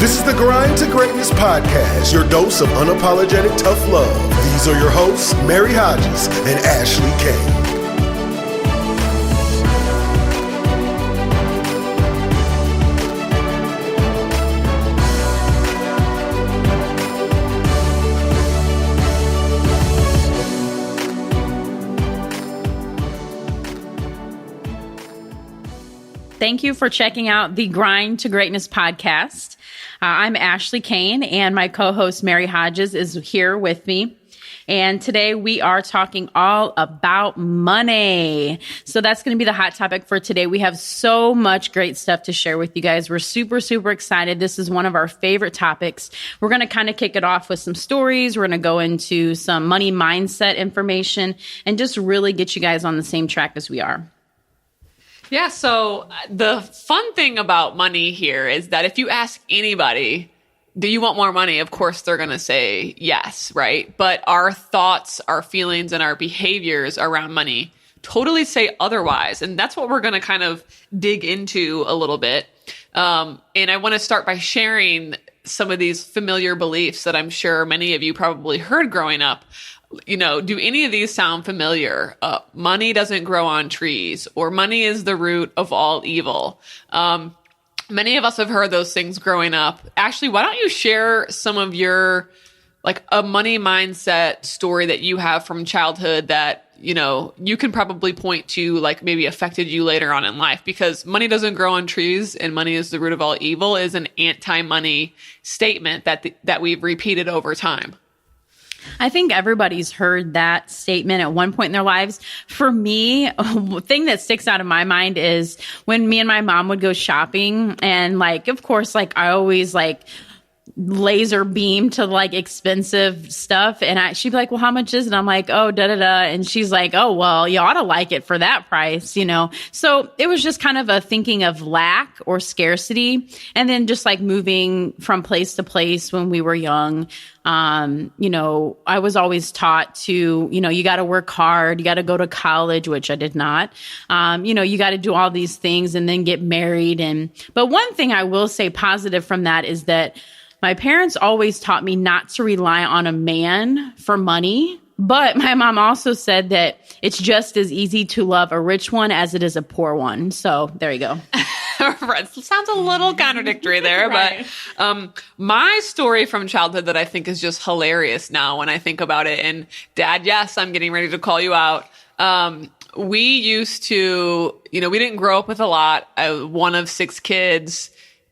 This is the Grind to Greatness podcast, your dose of unapologetic tough love. These are your hosts, Mary Hodges and Ashley Kane. Thank you for checking out the Grind to Greatness podcast. I'm Ashley Kane, and my co-host Mary Hodges is here with me. And today we are talking all about money. So that's going to be the hot topic for today. We have so much great stuff to share with you guys. We're super excited. This is one of our favorite topics. We're going to kind of kick it off with some stories. We're going to go into some money mindset information and just really get you guys on the same track as we are. Yeah, so the fun thing about money here is that if you ask anybody, do you want more money? Of course, they're going to say yes, right? But our thoughts, our feelings, and our behaviors around money totally say otherwise. And that's what we're going to kind of dig into a little bit. And I want to start by sharing some of these familiar beliefs that I'm sure many of you probably heard growing up. You know, do any of these sound familiar? Money doesn't grow on trees, or money is the root of all evil. Many of us have heard those things growing up. Ashley, why don't you share some of your, like, a money mindset story that you have from childhood that, you know, you can probably point to, like, maybe affected you later on in life? Because money doesn't grow on trees and money is the root of all evil is an anti-money statement that we've repeated over time. I think everybody's heard that statement at one point in their lives. For me, the thing that sticks out of my mind is when me and my mom would go shopping, and, like, of course, like, I always, like, laser beam to, like, expensive stuff, and she'd be like, well, how much is it? I'm like, oh, and she's like, oh, well, you ought to like it for that price, you know? So it was just kind of a thinking of lack or scarcity, and then just, like, moving from place to place when we were young. You know, I was always taught to, you know, you got to work hard, you got to go to college, which I did not. You know, you got to do all these things and then get married. But one thing I will say positive from that is that my parents always taught me not to rely on a man for money. But my mom also said that it's just as easy to love a rich one as it is a poor one. So there you go. Sounds a little contradictory there, right. But my story from childhood that I think is just hilarious now when I think about it. And Dad, yes, I'm getting ready to call you out. We used to, you know, we didn't grow up with a lot. One of 6 kids.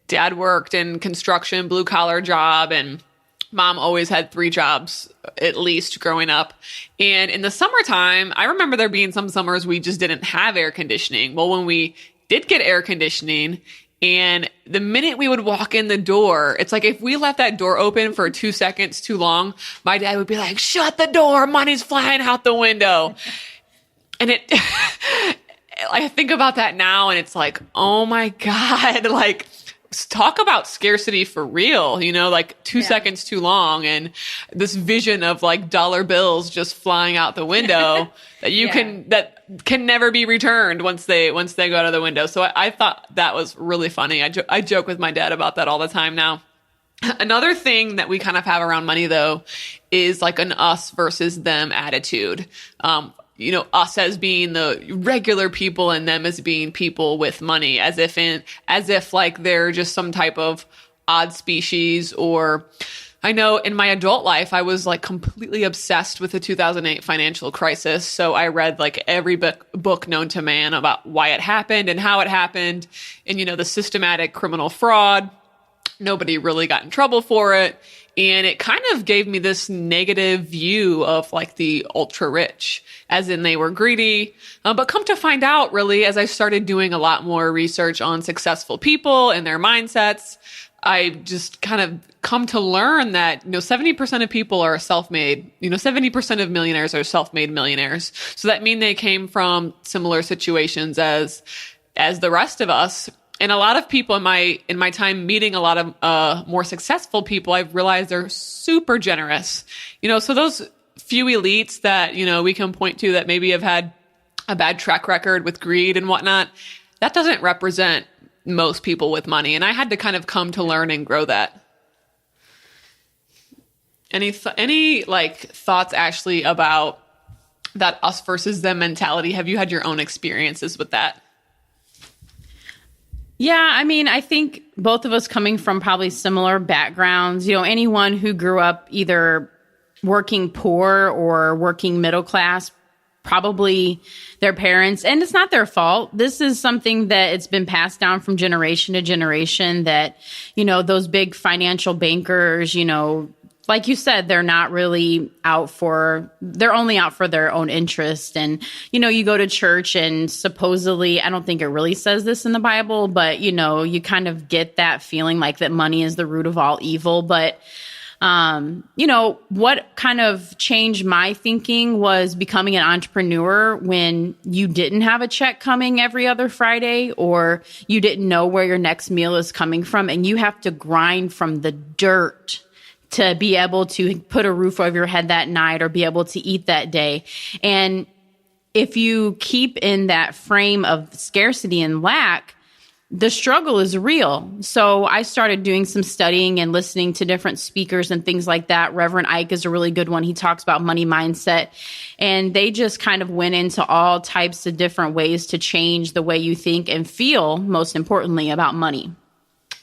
Dad worked in construction, blue collar job, and Mom always had 3 jobs at least growing up. And in the summertime, I remember there being some summers we just didn't have air conditioning. Well, when we did get air conditioning, and the minute we would walk in the door, it's like if we left that door open for 2 seconds too long, my dad would be like, shut the door, money's flying out the window. And I think about that now and it's like, oh my God, like, talk about scarcity for real, you know, like 2 seconds too long. And this vision of, like, dollar bills just flying out the window that that can never be returned once they go out of the window. So I thought that was really funny. I joke with my dad about that all the time now. Another thing that we kind of have around money, though, is like an us versus them attitude. You know, us as being the regular people and them as being people with money, as if like they're just some type of odd species. Or I know in my adult life, I was, like, completely obsessed with the 2008 financial crisis. So I read, like, every book known to man about why it happened and how it happened and, you know, the systematic criminal fraud. Nobody really got in trouble for it. And it kind of gave me this negative view of, like, the ultra rich, as in they were greedy. But come to find out, really, as I started doing a lot more research on successful people and their mindsets, I just kind of come to learn that, you know, 70% of people are self-made. You know, 70% of millionaires are self-made millionaires. So that means they came from similar situations as the rest of us. And a lot of people in my time meeting a lot of more successful people, I've realized they're super generous. You know, so those few elites that, you know, we can point to that maybe have had a bad track record with greed and whatnot, that doesn't represent most people with money. And I had to kind of come to learn and grow that. Any like thoughts, Ashley, about that us versus them mentality? Have you had your own experiences with that? Yeah, I mean, I think both of us coming from probably similar backgrounds, anyone who grew up either working poor or working middle class, probably their parents, and it's not their fault. This is something that it's been passed down from generation to generation that, those big financial bankers, like you said, they're not really they're only out for their own interest. And, you go to church and supposedly, I don't think it really says this in the Bible, but, you kind of get that feeling like that money is the root of all evil. But, what kind of changed my thinking was becoming an entrepreneur when you didn't have a check coming every other Friday, or you didn't know where your next meal is coming from, and you have to grind from the dirt to be able to put a roof over your head that night or be able to eat that day. And if you keep in that frame of scarcity and lack, the struggle is real. So I started doing some studying and listening to different speakers and things like that. Reverend Ike is a really good one. He talks about money mindset, and they just kind of went into all types of different ways to change the way you think and feel, most importantly, about money.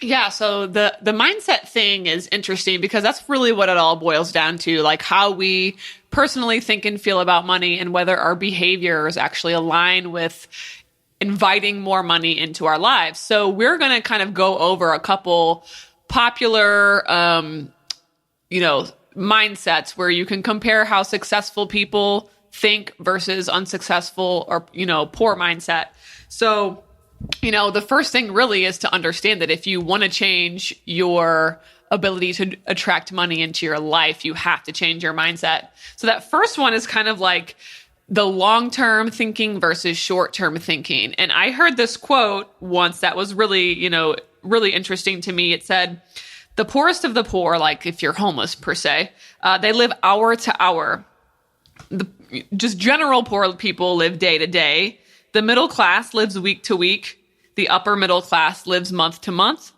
Yeah, so the mindset thing is interesting because that's really what it all boils down to, like how we personally think and feel about money and whether our behaviors actually align with inviting more money into our lives. So we're going to kind of go over a couple popular, mindsets where you can compare how successful people think versus unsuccessful or, poor mindset. So the first thing really is to understand that if you want to change your ability to attract money into your life, you have to change your mindset. So that first one is kind of like the long-term thinking versus short-term thinking. And I heard this quote once that was really, really interesting to me. It said, the poorest of the poor, like if you're homeless per se, they live hour to hour. Just general poor people live day to day. The middle class lives week to week. The upper middle class lives month to month.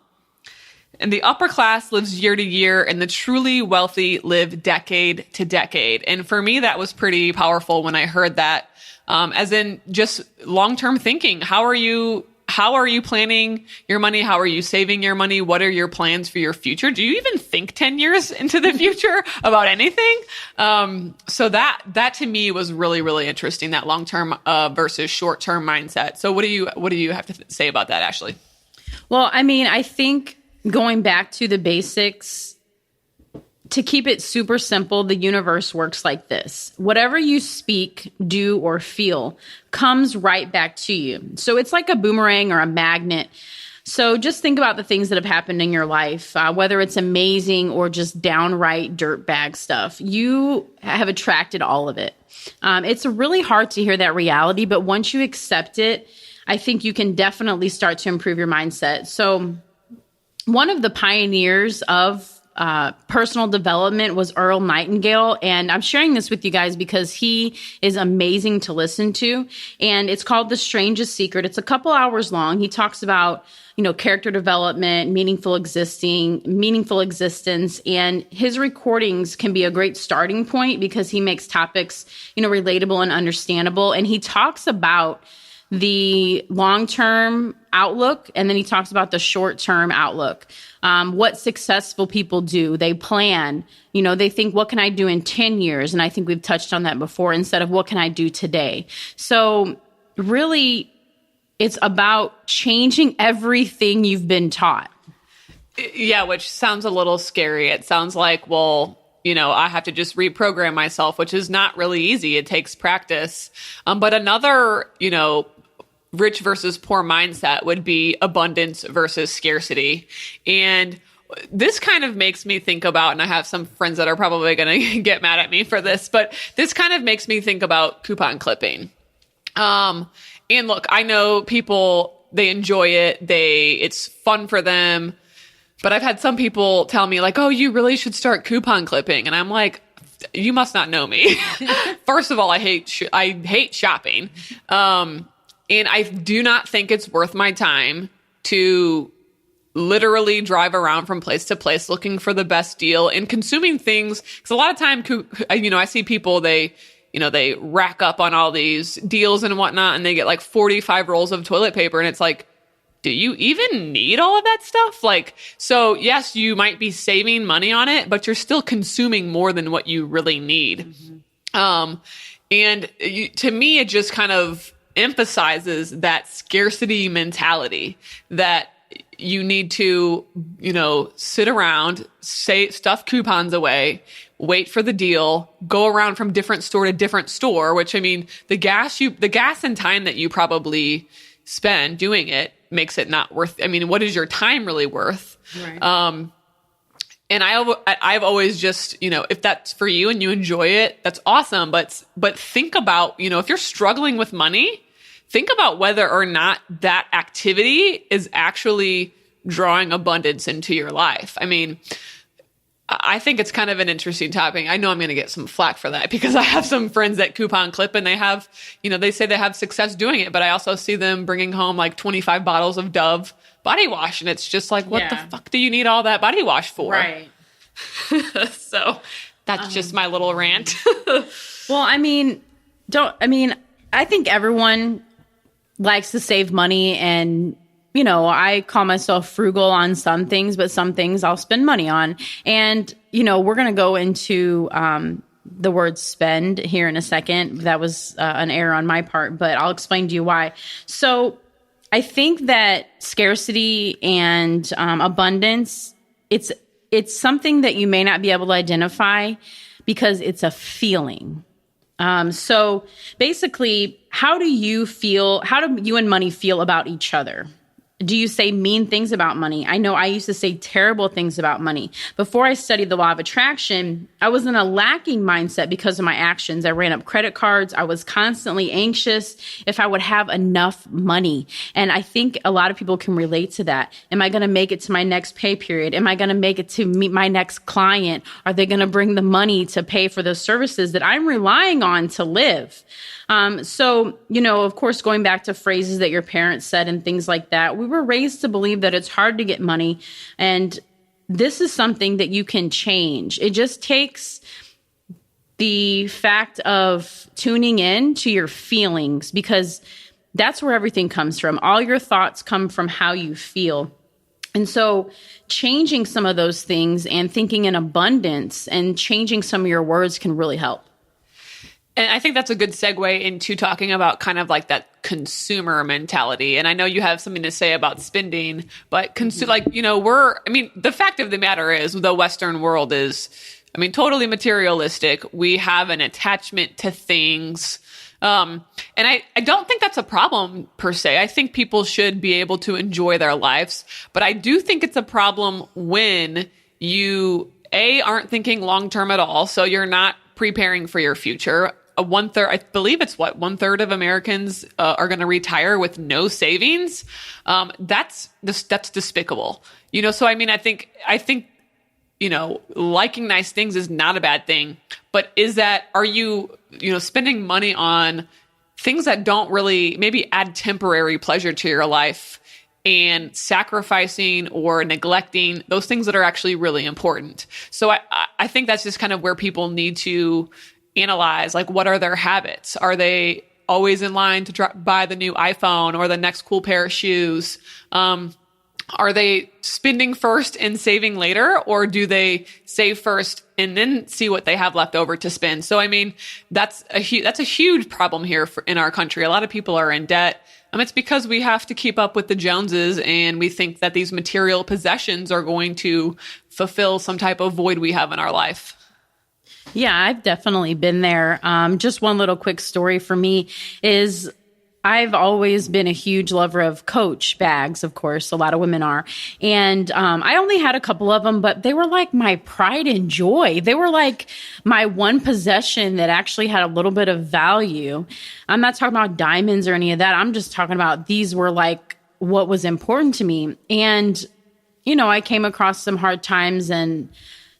And the upper class lives year to year. And the truly wealthy live decade to decade. And for me, that was pretty powerful when I heard that, as in just long-term thinking. How are you planning your money? How are you saving your money? What are your plans for your future? Do you even think 10 years into the future about anything? So that to me was really, really interesting, that long-term versus short-term mindset. So what do you have to say about that, Ashley? Well, I mean, I think going back to the basics, to keep it super simple, the universe works like this. Whatever you speak, do, or feel comes right back to you. So it's like a boomerang or a magnet. So just think about the things that have happened in your life, whether it's amazing or just downright dirtbag stuff. You have attracted all of it. It's really hard to hear that reality, but once you accept it, I think you can definitely start to improve your mindset. So one of the pioneers of personal development was Earl Nightingale. And I'm sharing this with you guys because he is amazing to listen to. And it's called The Strangest Secret. It's a couple hours long. He talks about, character development, meaningful existence. And his recordings can be a great starting point because he makes topics, relatable and understandable. And he talks about the long-term outlook, and then he talks about the short-term outlook. What successful people do, they plan, they think, what can I do in 10 years? And I think we've touched on that before, instead of what can I do today? So really, it's about changing everything you've been taught. Yeah, which sounds a little scary. It sounds like, well, I have to just reprogram myself, which is not really easy. It takes practice. But another, rich versus poor mindset would be abundance versus scarcity. And this kind of makes me think about, and I have some friends that are probably going to get mad at me for this, but this kind of makes me think about coupon clipping. And look, I know people, they enjoy it. It's fun for them. But I've had some people tell me like, oh, you really should start coupon clipping. And I'm like, you must not know me. First of all, I hate shopping. And I do not think it's worth my time to literally drive around from place to place looking for the best deal and consuming things. Because a lot of time, I see people, they rack up on all these deals and whatnot, and they get like 45 rolls of toilet paper. And it's like, do you even need all of that stuff? Like, so yes, you might be saving money on it, but you're still consuming more than what you really need. To me, it just kind of emphasizes that scarcity mentality that you need to, sit around, stuff coupons away, wait for the deal, go around from different store to different store, which, I mean, the gas and time that you probably spend doing it makes it not worth. I mean, what is your time really worth? Right. And I've always just, if that's for you and you enjoy it, that's awesome. But think about, if you're struggling with money, think about whether or not that activity is actually drawing abundance into your life. I mean, I think it's kind of an interesting topic. I know I'm going to get some flack for that because I have some friends that coupon clip and they have, they say they have success doing it, but I also see them bringing home like 25 bottles of Dove body wash. And it's just like, what the fuck do you need all that body wash for? Right. So that's just my little rant. Well, I think everyone likes to save money, and I call myself frugal on some things, but some things I'll spend money on. And we're going to go into the word spend here in a second. That was an error on my part, but I'll explain to you why. So I think that scarcity and abundance, it's something that you may not be able to identify because it's a feeling. So basically, how do you and money feel about each other? Do you say mean things about money? I know I used to say terrible things about money. Before I studied the law of attraction, I was in a lacking mindset because of my actions. I ran up credit cards. I was constantly anxious if I would have enough money. And I think a lot of people can relate to that. Am I going to make it to my next pay period? Am I going to make it to meet my next client? Are they going to bring the money to pay for those services that I'm relying on to live? So, of course, going back to phrases that your parents said and things like that, we were raised to believe that it's hard to get money. And this is something that you can change. It just takes the fact of tuning in to your feelings, because that's where everything comes from. All your thoughts come from how you feel. And so changing some of those things and thinking in abundance and changing some of your words can really help. And I think that's a good segue into talking about kind of like that consumer mentality. And I know you have something to say about spending, but the fact of the matter is the Western world is, totally materialistic. We have an attachment to things. And I don't think that's a problem per se. I think people should be able to enjoy their lives, but I do think it's a problem when you aren't thinking long-term at all. So you're not preparing for your future. I believe it's 1/3 of Americans are going to retire with no savings. That's despicable. So I think liking nice things is not a bad thing, but are you spending money on things that don't really maybe add temporary pleasure to your life and sacrificing or neglecting those things that are actually really important? So I think that's just kind of where people need to analyze, like, what are their habits? Are they always in line to buy the new iPhone or the next cool pair of shoes? Are they spending first and saving later, or do they save first and then see what they have left over to spend? So, that's a huge problem here in our country. A lot of people are in debt. It's because we have to keep up with the Joneses, and we think that these material possessions are going to fulfill some type of void we have in our life. Yeah, I've definitely been there. Just one little quick story for me is I've always been a huge lover of Coach bags, of course. A lot of women are. And I only had a couple of them, but they were like my pride and joy. They were like my one possession that actually had a little bit of value. I'm not talking about diamonds or any of that. I'm just talking about these were like what was important to me. And, I came across some hard times, and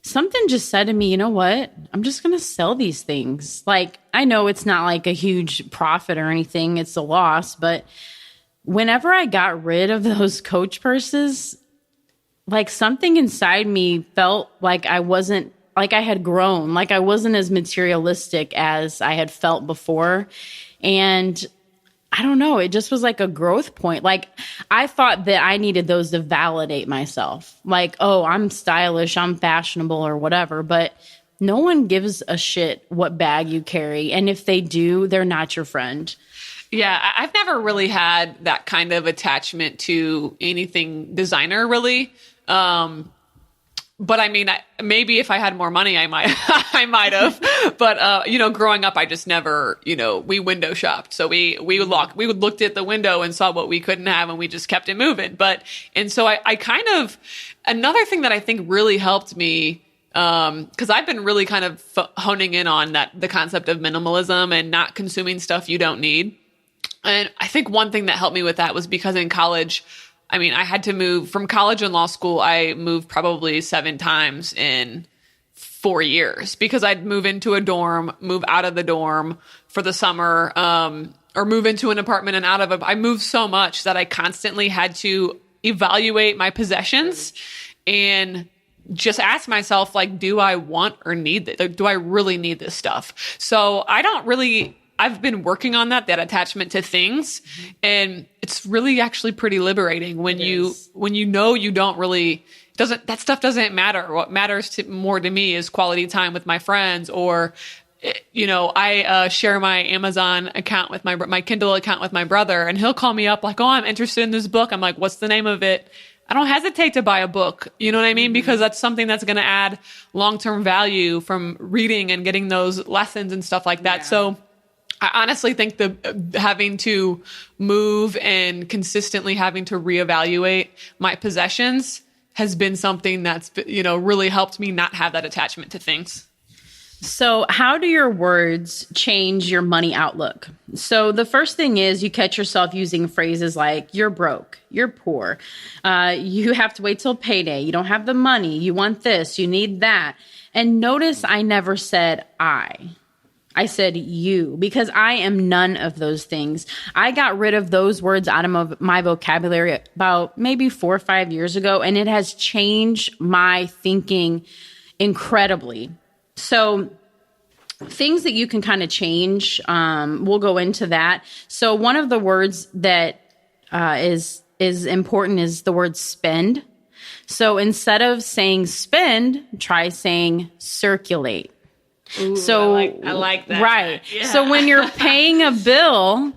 something just said to me, you know what? I'm just going to sell these things. Like, I know it's not like a huge profit or anything. It's a loss, but whenever I got rid of those Coach purses, like something inside me felt like I wasn't, like I had grown, like I wasn't as materialistic as I had felt before. And I don't know, it just was like a growth point. Like I thought that I needed those to validate myself. Like, oh, I'm stylish, I'm fashionable or whatever. But no one gives a shit what bag you carry. And if they do, they're not your friend. Yeah, I've never really had that kind of attachment to anything designer, really. But I mean, maybe if I had more money, I might have. But growing up, I just never, we window shopped. So we looked at the window and saw what we couldn't have, and we just kept it moving. And so I kind of, another thing that I think really helped me, because I've been really kind of honing in on the concept of minimalism and not consuming stuff you don't need. And I think one thing that helped me with that was because in college, I mean, I had to move from college and law school. I moved probably 7 times in 4 years because I'd move into a dorm, move out of the dorm for the summer, or move into an apartment and out of it. I moved so much that I constantly had to evaluate my possessions and just ask myself, like, do I want or need this? Like, do I really need this stuff? So I've been working on that attachment to things. And it's really actually pretty liberating when you know you don't really, that stuff doesn't matter. What matters more to me is quality time with my friends, or, I share my Amazon account with my Kindle account with my brother, and he'll call me up like, oh, I'm interested in this book. I'm like, what's the name of it? I don't hesitate to buy a book. You know what I mean? Because that's something that's going to add long-term value from reading and getting those lessons and stuff like that. Yeah. So I honestly think having to move and consistently having to reevaluate my possessions has been something that's, really helped me not have that attachment to things. So how do your words change your money outlook? So the first thing is you catch yourself using phrases like you're broke, you're poor, you have to wait till payday, you don't have the money, you want this, you need that. And notice I never said I said you, because I am none of those things. I got rid of those words out of my vocabulary about maybe 4 or 5 years ago, and it has changed my thinking incredibly. So things that you can kind of change, we'll go into that. So one of the words that is important is the word spend. So instead of saying spend, try saying circulate. Ooh, so I like that. Right. Yeah. So when you're paying a bill,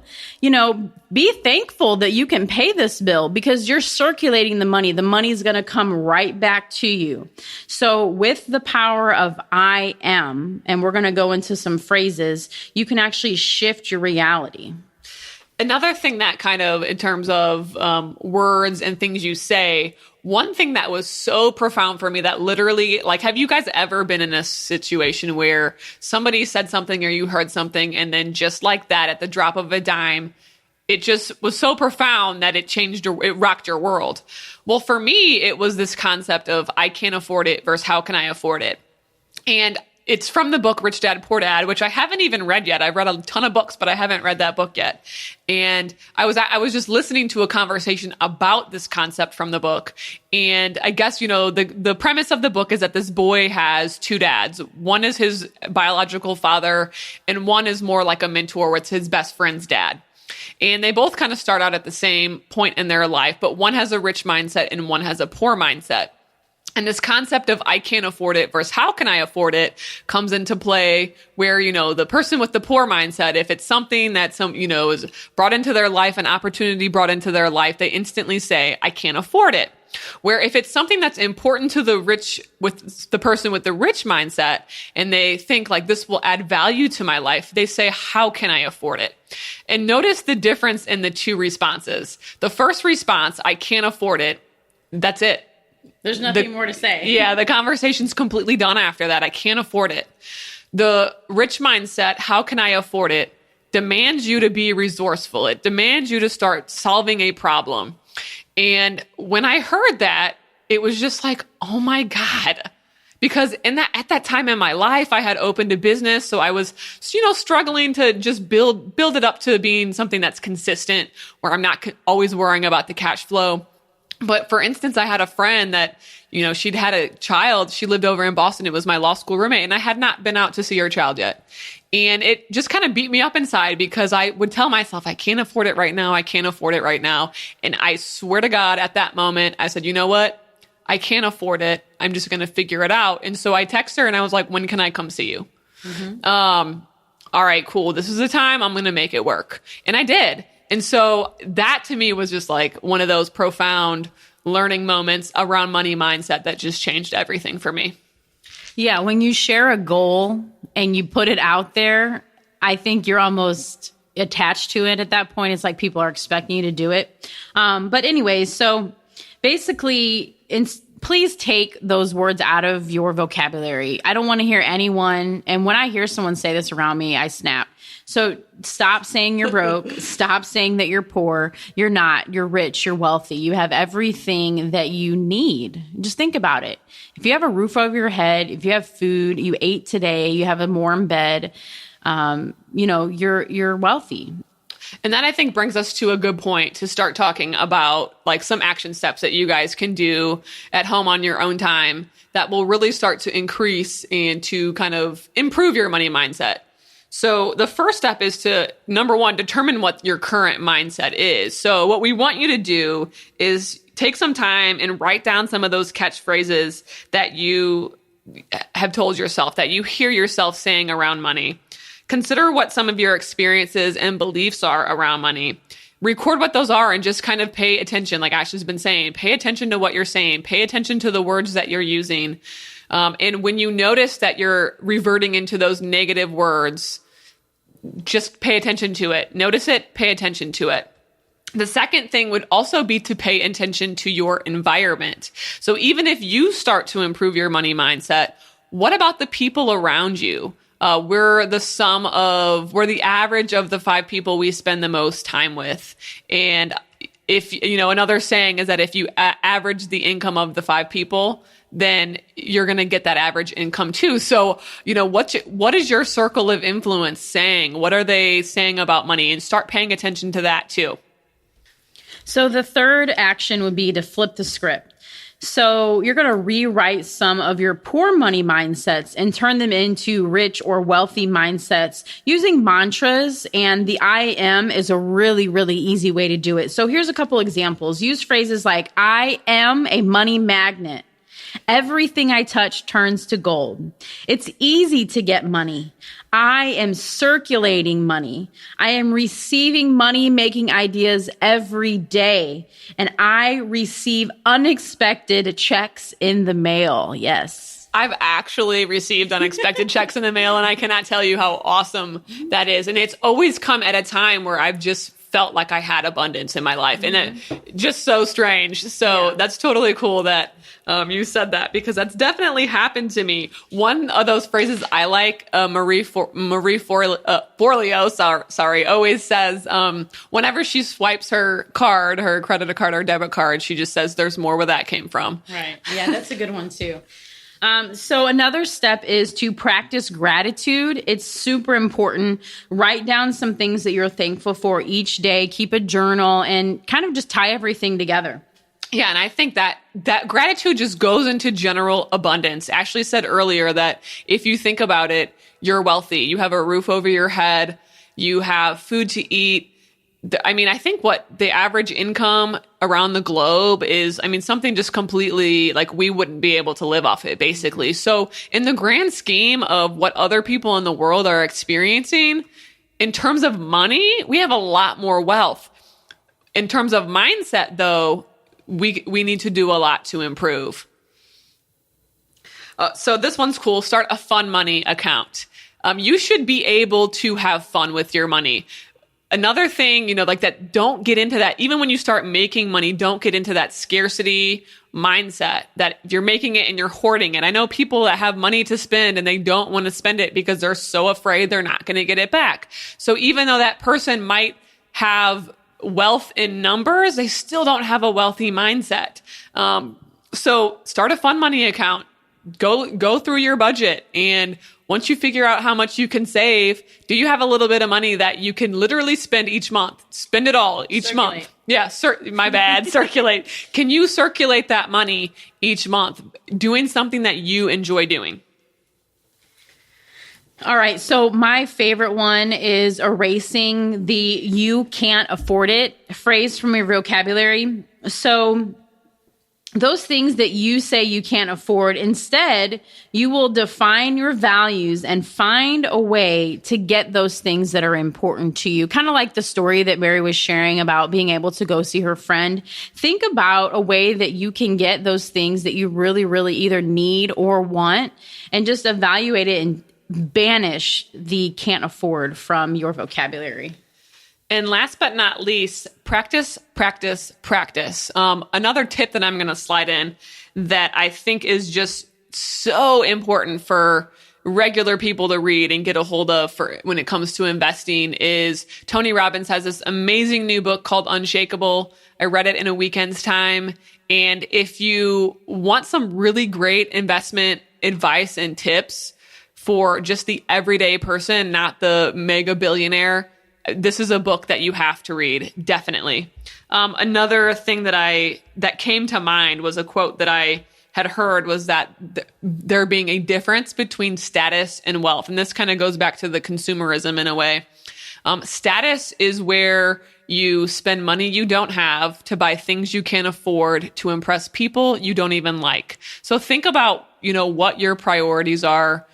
be thankful that you can pay this bill because you're circulating the money. The money's going to come right back to you. So with the power of I am, and we're going to go into some phrases, you can actually shift your reality. Another thing that kind of, in terms of words and things you say, one thing that was so profound for me that literally, like, have you guys ever been in a situation where somebody said something or you heard something and then just like that, at the drop of a dime, it just was so profound that it rocked your world? Well, for me, it was this concept of I can't afford it versus how can I afford it? And it's from the book Rich Dad, Poor Dad, which I haven't even read yet. I've read a ton of books, but I haven't read that book yet. And I was just listening to a conversation about this concept from the book. And I guess, the premise of the book is that this boy has 2 dads. One is his biological father, and one is more like a mentor, it's his best friend's dad. And they both kind of start out at the same point in their life, but one has a rich mindset and one has a poor mindset. And this concept of I can't afford it versus how can I afford it comes into play where, the person with the poor mindset, if it's something that is brought into their life, an opportunity brought into their life, they instantly say, I can't afford it. Where if it's something that's important to the person with the rich mindset, and they think like this will add value to my life, they say, how can I afford it? And notice the difference in the 2 responses. The first response, I can't afford it. That's it. There's nothing more to say. Yeah, the conversation's completely done after that. I can't afford it. The rich mindset, how can I afford it, demands you to be resourceful. It demands you to start solving a problem. And when I heard that, it was just like, oh my God, because at that time in my life, I had opened a business. So I was, struggling to just build it up to being something that's consistent where I'm not always worrying about the cash flow. But for instance, I had a friend that, she'd had a child. She lived over in Boston. It was my law school roommate, and I had not been out to see her child yet. And it just kind of beat me up inside because I would tell myself, I can't afford it right now. I can't afford it right now. And I swear to God, at that moment, I said, you know what? I can't afford it. I'm just going to figure it out. And so I texted her and I was like, when can I come see you? All right, cool. This is the time I'm going to make it work. And I did. And so that to me was just like one of those profound learning moments around money mindset that just changed everything for me. Yeah, when you share a goal and you put it out there, I think you're almost attached to it at that point. It's like people are expecting you to do it. But anyways, so basically, please take those words out of your vocabulary. I don't want to hear anyone, and when I hear someone say this around me, I snap. So stop saying you're broke. Stop saying that you're poor. You're not. You're rich. You're wealthy. You have everything that you need. Just think about it. If you have a roof over your head, if you have food, you ate today, you have a warm bed, you're wealthy. And that I think brings us to a good point to start talking about like some action steps that you guys can do at home on your own time that will really start to increase and to kind of improve your money mindset. So the first step is to, number one, determine what your current mindset is. So what we want you to do is take some time and write down some of those catchphrases that you have told yourself, that you hear yourself saying around money. Consider what some of your experiences and beliefs are around money. Record what those are and just kind of pay attention. Like Ashley's been saying, pay attention to what you're saying. Pay attention to the words that you're using. And when you notice that you're reverting into those negative words, just pay attention to it. Notice it, pay attention to it. The second thing would also be to pay attention to your environment. So even if you start to improve your money mindset, what about the people around you? We're the average of the 5 people we spend the most time with. And if, another saying is that if you average the income of the 5 people, then you're going to get that average income too. So, what is your circle of influence saying? What are they saying about money? And start paying attention to that too. So the third action would be to flip the script. So you're going to rewrite some of your poor money mindsets and turn them into rich or wealthy mindsets using mantras. And the I am is a really, really easy way to do it. So here's a couple examples. Use phrases like, I am a money magnet. Everything I touch turns to gold. It's easy to get money. I am circulating money. I am receiving money-making ideas every day. And I receive unexpected checks in the mail. Yes. I've actually received unexpected checks in the mail, and I cannot tell you how awesome that is. And it's always come at a time where I've just felt like I had abundance in my life. And it just so strange. So that's totally cool that you said that, because that's definitely happened to me. One of those phrases I like, Marie Forleo, always says, whenever she swipes her card, her credit card or debit card, she just says, there's more where that came from. Right. Yeah, that's a good one too. So another step is to practice gratitude. It's super important. Write down some things that you're thankful for each day. Keep a journal and kind of just tie everything together. Yeah, and I think that gratitude just goes into general abundance. Ashley said earlier that if you think about it, you're wealthy. You have a roof over your head. You have food to eat. I think what the average income around the globe is, something just completely like we wouldn't be able to live off it, basically. So in the grand scheme of what other people in the world are experiencing, in terms of money, we have a lot more wealth. In terms of mindset, though, we need to do a lot to improve. So this one's cool. Start a fun money account. You should be able to have fun with your money. Another thing, like that, don't get into that. Even when you start making money, don't get into that scarcity mindset that you're making it and you're hoarding it. I know people that have money to spend and they don't want to spend it because they're so afraid they're not going to get it back. So even though that person might have wealth in numbers, they still don't have a wealthy mindset. So start a fun money account. go through your budget. And once you figure out how much you can save, do you have a little bit of money that you can literally spend each month? Spend it all each month. Yeah, my bad. Circulate. Can you circulate that money each month doing something that you enjoy doing? All right. So my favorite one is erasing the "you can't afford it" phrase from your vocabulary. So those things that you say you can't afford, instead, you will define your values and find a way to get those things that are important to you. Kind of like the story that Mary was sharing about being able to go see her friend. Think about a way that you can get those things that you really, really either need or want, and just evaluate it and banish the "can't afford" from your vocabulary. And last but not least, practice, practice, practice. Another tip that I'm going to slide in that I think is just so important for regular people to read and get a hold of for when it comes to investing is Tony Robbins has this amazing new book called Unshakable. I read it in a weekend's time. And if you want some really great investment advice and tips for just the everyday person, not the mega billionaire, this is a book that you have to read, definitely. Another thing that came to mind was a quote that I had heard was that there being a difference between status and wealth. And this kind of goes back to the consumerism in a way. Status is where you spend money you don't have to buy things you can't afford to impress people you don't even like. So think about, what your priorities are.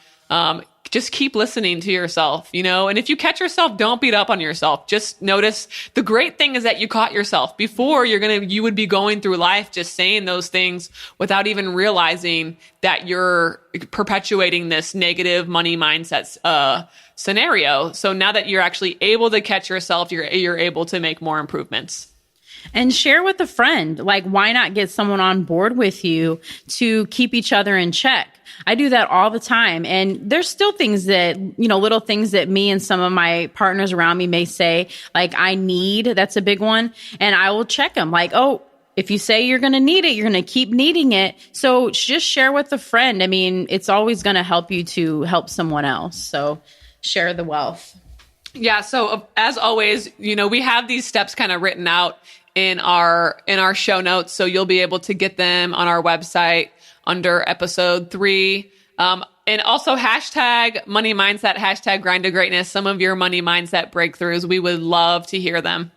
Just keep listening to yourself, and if you catch yourself, don't beat up on yourself. Just notice the great thing is that you caught yourself before you would be going through life just saying those things without even realizing that you're perpetuating this negative money mindset scenario. So now that you're actually able to catch yourself, you're able to make more improvements. And share with a friend. Like, why not get someone on board with you to keep each other in check? I do that all the time. And there's still things that, little things that me and some of my partners around me may say, like, I need, that's a big one. And I will check them like, oh, if you say you're going to need it, you're going to keep needing it. So just share with a friend. I mean, it's always going to help you to help someone else. So share the wealth. Yeah. So as always, we have these steps kind of written out in our show notes. So you'll be able to get them on our website under episode 3. And also hashtag money mindset, hashtag grind to greatness, some of your money mindset breakthroughs. We would love to hear them.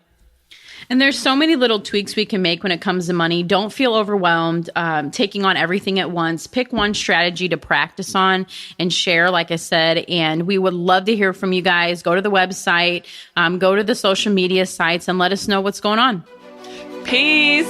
And there's so many little tweaks we can make when it comes to money. Don't feel overwhelmed, taking on everything at once. Pick one strategy to practice on and share, like I said. And we would love to hear from you guys. Go to the website, go to the social media sites, and let us know what's going on. Peace.